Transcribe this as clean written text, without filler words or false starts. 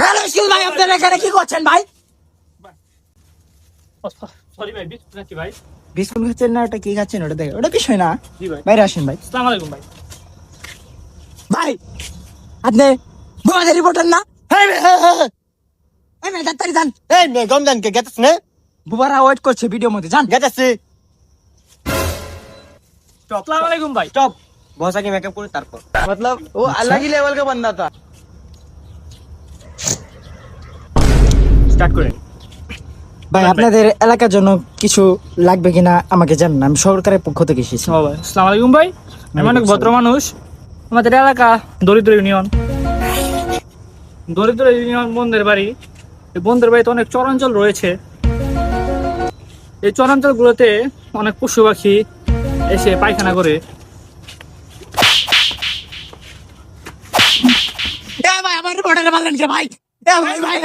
Hello school ভাই, আপনারা এখানে কি করছেন ভাই? সরি ভাই, বিস্কুট নাকি ভাই? বিস্কুট খাচ্ছেন না, ওটা কি খাচ্ছেন ওটা দেখে, ওটা বিষয় না। জি ভাই। বাইরে আসেন ভাই। আসসালামু আলাইকুম ভাই। ভাই আপনি বোমাদের রিপোর্টার না? এই মেয়ে ডাক্তারি যান। এই নে গমদান কে গেতস না বুবারা ওয়েট করছে ভিডিও মধ্যে, যান। গেতস আসসালামু আলাইকুম ভাই। स्टॉप बहुत सारी मेकअप করে তারপর मतलब वो अलग ही लेवल का बंदा था। স্টার্ট করেন। ভাই আপনাদের এলাকার জন্য কিছু লাগবে কিনা আমাকে জানান, আমি সরকারের পক্ষ থেকে এসেছি। ভাই আসসালামু আলাইকুম ভাই। আমি অনেক ভদ্র মানুষ। আমাদের এলাকা দরিদ্র ইউনিয়ন, বন্ধের বাড়ি। এই বন্ধের বাড়িতে অনেক চরাঞ্চল রয়েছে। এই চরাঞ্চলগুলোতে অনেক পশু পাখি এসে পায়খানা করে। ভাই আমার রিপোর্টারে বললেন যে ভাই, ভাই ভাই